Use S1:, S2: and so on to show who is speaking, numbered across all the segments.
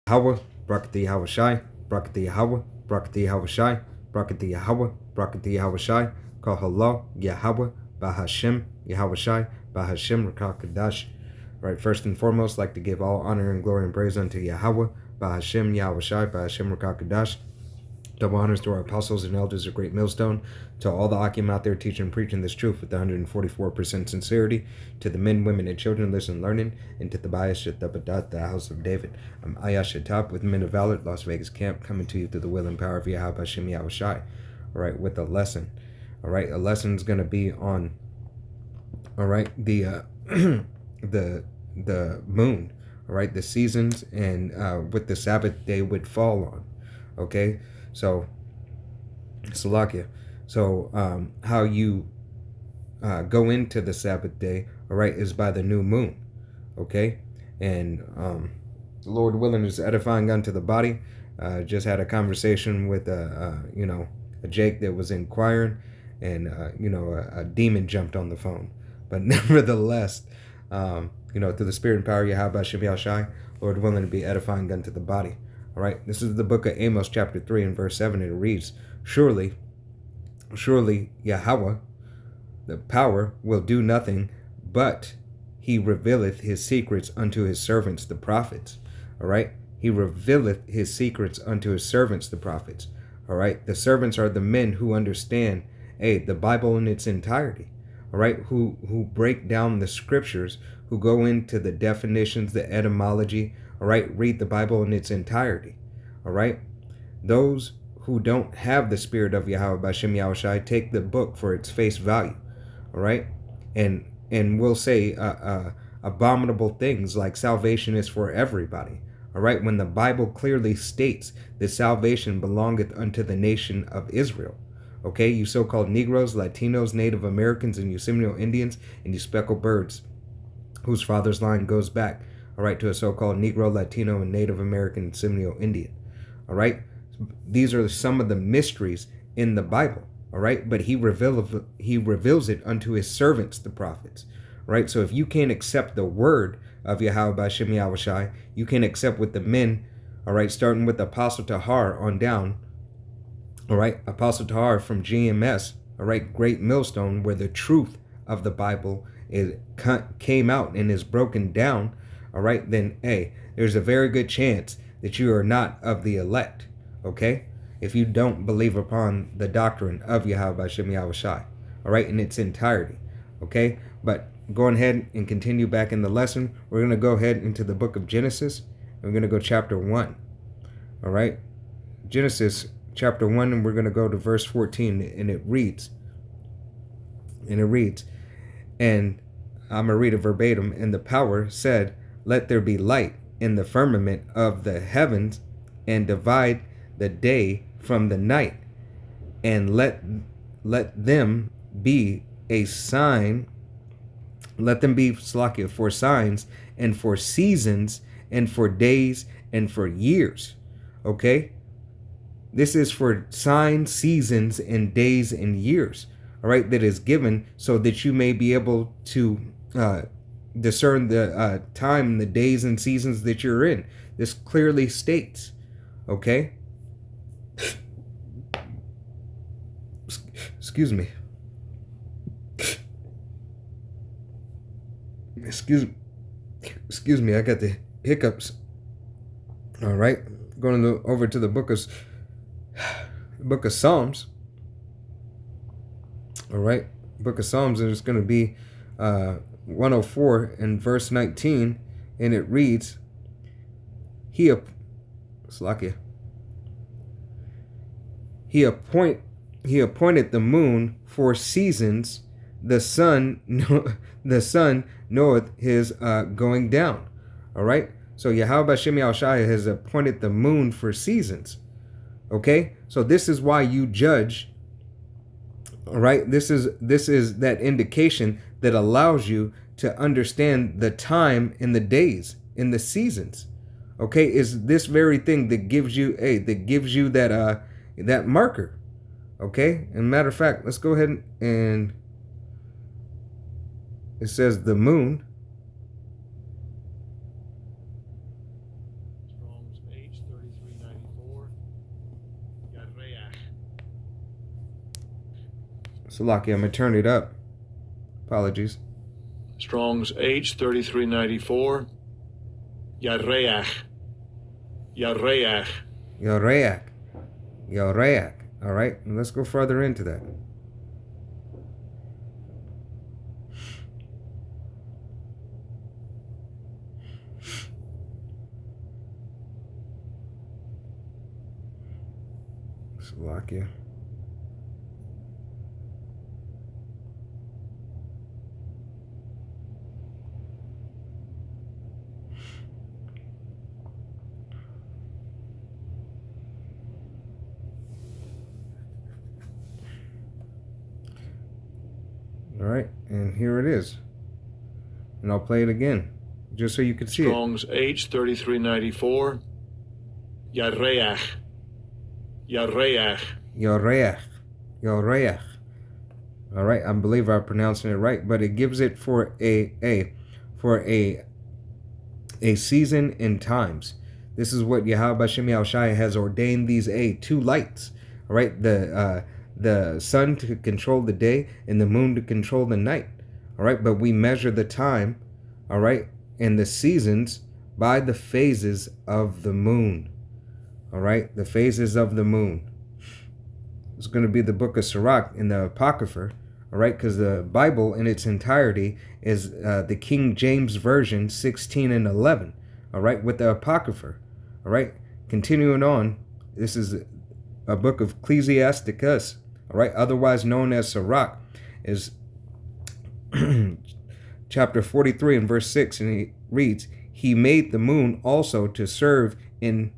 S1: Yahweh, Brakati Yahweh Shai, Brakati Yahweh, Brakati Yahweh Shai, Brakati Yahweh, Brakati Yahweh Shai, Kahala, Yahweh, Bahashem, Yahweh Shai, Bahashem, Rakakadash. Right, first and foremost, like to give all honor and glory and praise unto Yahweh, Bahashem, Yahweh Shai, Bahashem, Rakakadash. Double honors to our apostles and elders of Great Millstone, to all the Akim out there teaching and preaching this truth with 144% sincerity, to the men, women, and children listening and learning, and to the Bias Shetabadat, the house of David. I'm Ayah Shetap with Men of Valor, Las Vegas camp, coming to you through the will and power of Yahweh Hashem Yahweh Shai. All right, with a lesson. All right, a lesson is going to be on, all right, the the moon, all right, the seasons, and what the Sabbath day would fall on. Okay, so Salakia. So how you go into the Sabbath day, all right, is by the new moon. Okay, and the Lord willing is edifying unto the body. Just had a conversation with a Jake that was inquiring, and a demon jumped on the phone. But nevertheless, through the spirit and power of Yahweh Shem Yahshai, Lord willing to be edifying unto the body. All right, this is the book of Amos, chapter 3, and verse 7. It reads, Surely Yahweh, the power, will do nothing, but he revealeth his secrets unto his servants, the prophets. All right, he revealeth his secrets unto his servants, the prophets. All right, the servants are the men who understand, the Bible in its entirety. All right, who break down the scriptures, who go into the definitions, the etymology. All right, read the Bible in its entirety. All right, those who don't have the spirit of Yahweh by Shem Yahushai take the book for its face value. All right, and will say abominable things like salvation is for everybody. All right, when the Bible clearly states that salvation belongeth unto the nation of Israel. Okay, you so-called Negroes, Latinos, Native Americans, and you Seminole Indians, and you speckled birds, whose father's line goes back, all right, to a so-called Negro, Latino, and Native American and Seminole Indian. All right, these are some of the mysteries in the Bible. All right, but he reveals it unto his servants, the prophets. Right, so if you can't accept the word of Yahweh by Shem Yahushai, you can accept what the men, all right, starting with Apostle Tahar on down. All right, Apostle Tahar from GMS, all right, Great Millstone, where the truth of the Bible came out and is broken down. All right, then there's a very good chance that you are not of the elect. Okay, if you don't believe upon the doctrine of Yahweh by Shem Yahushai, all right, in its entirety. Okay, but going ahead and continue back in the lesson, we're going to go ahead into the book of Genesis. We're going to go chapter 1. All right, Genesis chapter 1, and we're going to go to verse 14, and it reads, and I'm going to read it verbatim, and the power said, let there be light in the firmament of the heavens, and divide the day from the night, and let them be a sign, let them be Slakia for signs and for seasons and for days and for years. Okay, this is for signs, seasons, and days and years. All right, that is given so that you may be able to discern the time, the days and seasons that you're in. This clearly states. Okay. Excuse me. Excuse me. I got the hiccups. All right. Going over to the book of Psalms. All right. Book of Psalms, and it's going to be 104 and verse 19, and it reads, He appointed the moon for seasons. The sun knoweth his going down. All right. So Yahweh Shem Yahushai has appointed the moon for seasons. Okay. So this is why you judge. All right. This is that indication that allows you to understand the time in the days, in the seasons. Okay, is this very thing that gives you that marker. Okay, and matter of fact, let's go ahead and it says the moon. Salaki, I'm going to turn it up. Apologies.
S2: Strong's H3394. Yareach. Yareach.
S1: Yoreach. Yoreach. All right, and let's go further into that. Slovakia. All right, and here it is. And I'll play it again, just so you can see
S2: Strong's H3394. Yareach. Yareach.
S1: Yoreach. Yoreach. All right, I believe I'm pronouncing it right, but it gives it for a season and times. This is what Yahweh Shem Yahushai has ordained these two lights. All right, the sun to control the day and the moon to control the night. All right, but we measure the time, all right, and the seasons by the phases of the moon. All right, the phases of the moon. It's going to be the book of Sirach in the Apocrypha, all right, because the Bible in its entirety is the King James Version 16 and 11, all right, with the Apocrypha, all right. Continuing on, this is a book of Ecclesiasticus, all right, otherwise known as Sirach, is chapter 43 and verse 6, and it reads, "He made the moon also to serve in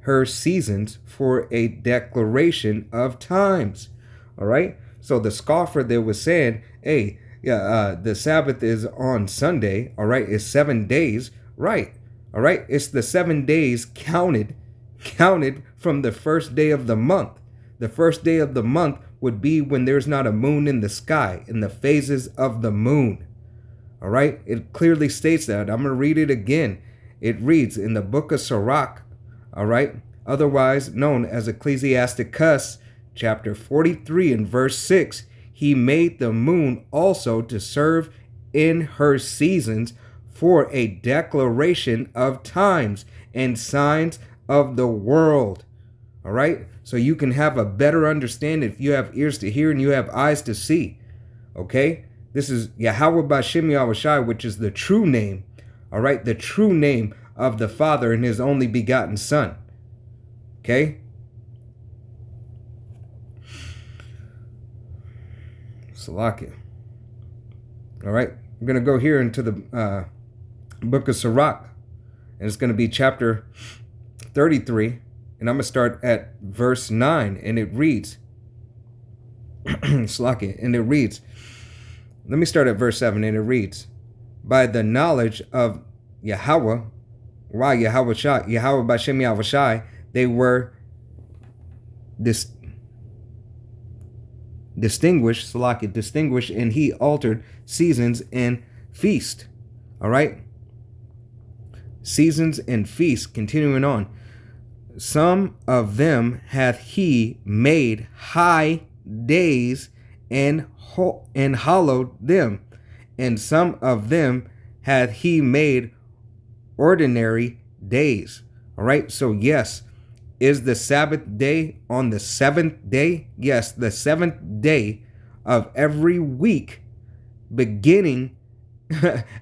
S1: her seasons for a declaration of times." All right. So the scoffer that was saying, hey, the Sabbath is on Sunday. All right. It's 7 days. Right. All right. It's the 7 days counted from the first day of the month. The first day of the month would be when there's not a moon in the sky, in the phases of the moon. All right. It clearly states that. I'm going to read it again. It reads in the book of Sirach, all right, otherwise known as Ecclesiasticus, chapter 43 and verse 6, "He made the moon also to serve in her seasons for a declaration of times and signs of the world." All right, so you can have a better understanding if you have ears to hear and you have eyes to see. Okay, this is Yahweh Bashem Yahushai, which is the true name, all right, the true name of the Father and his only begotten Son. Okay? Salakia. All right, I'm going to go here into the book of Sirach, and it's going to be chapter 33, and I'm going to start at verse 9, and it reads, Salakia, and it reads, let me start at verse 7, and it reads, "By the knowledge of Yahweh, why Yahweh Bashem Yahushai, they were distinguished, Salaki, distinguished, and he altered seasons and feast." All right? Seasons and feasts, continuing on. "Some of them hath he made high days and hallowed them, and some of them hath he made ordinary days." All right, so yes, is the Sabbath day on the 7th day? Yes, the 7th day of every week beginning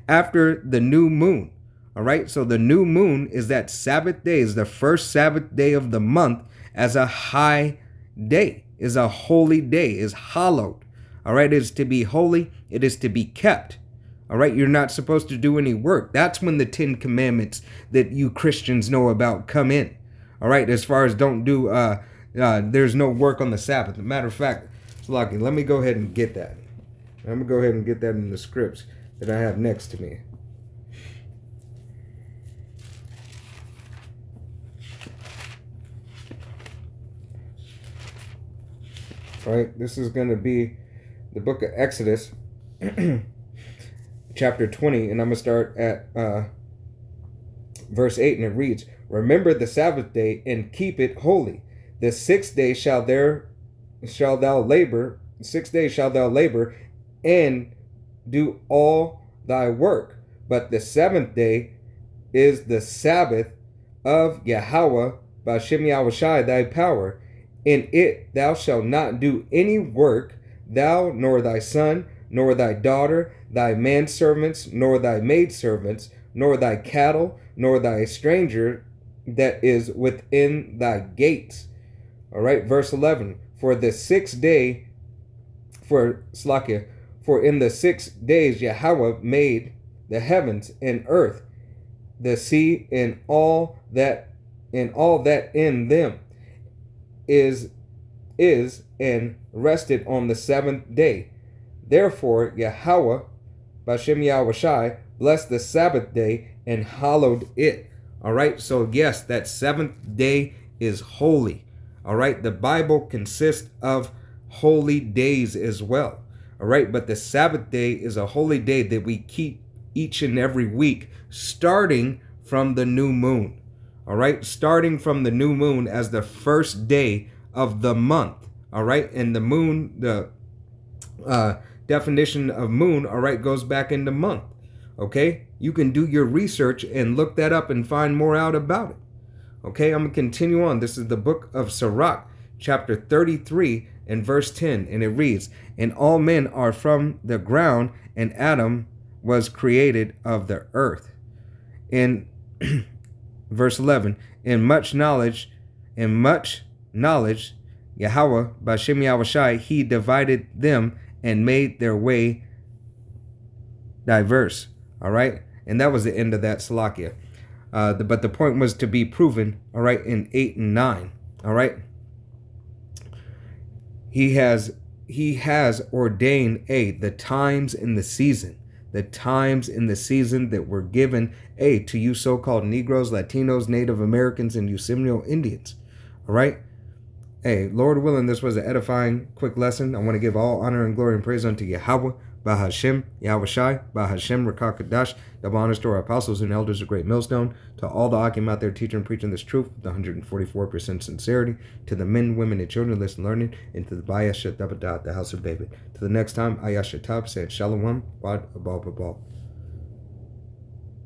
S1: after the new moon. All right, so the new moon is that Sabbath day, is the first Sabbath day of the month as a high day, is a holy day, is hallowed. All right, it is to be holy, it is to be kept. All right, you're not supposed to do any work. That's when the 10 commandments that you Christians know about come in. All right, as far as don't do, there's no work on the Sabbath. Matter of fact, Slaki, let me go ahead and get that. I'm going to go ahead and get that in the scripts that I have next to me. All right, this is going to be the book of Exodus, chapter 20, and I'm going to start at verse 8, and it reads, "Remember the Sabbath day and keep it holy. The 6th day shall thou labor 6 days shalt thou labor and do all thy work. But the seventh day is the Sabbath of Yahweh, B'Shem Yahushai thy power. In it thou shalt not do any work, thou, nor thy son, nor thy daughter, thy manservants, nor thy maidservants, nor thy cattle, nor thy stranger that is within thy gates. All right, verse 11. For in the 6 days Yahweh made the heavens and earth, the sea, and all that in them is, and rested on the seventh day. Therefore Yahweh, B'Shem Yahushai, blessed the Sabbath day and hallowed it. All right, so yes, that seventh day is holy. All right, the Bible consists of holy days as well. All right, but the Sabbath day is a holy day that we keep each and every week, starting from the new moon. All right, starting from the new moon as the first day of the month. All right, and the moon, the definition of moon, all right, goes back into month. Okay, you can do your research and look that up and find more out about it. Okay, I'm going to continue on. This is the book of Sirach, chapter 33 and verse 10, and it reads, and all men are from the ground, and Adam was created of the earth. In verse 11, in much knowledge, Yahweh, B'Shem Yahushai, he divided them and made their way diverse. All right, and that was the end of that Salakia. But the point was to be proven, all right, in 8 and 9. All right. He has ordained the times in the season. The times in the season that were given to you so-called Negroes, Latinos, Native Americans, and you Seminole Indians. All right. Hey, Lord willing, this was an edifying, quick lesson. I want to give all honor and glory and praise unto Yahweh, B'Hashem, Yahushai, B'Hashem, Rakakadash, double honors to our apostles and elders of Great Millstone, to all the Akim out there teaching and preaching this truth with 144% sincerity, to the men, women, and children listen learning, and to the Bayashat Dabadat, the house of David. To the next time, Ayashatab said Shalom, Wad Abal Babal.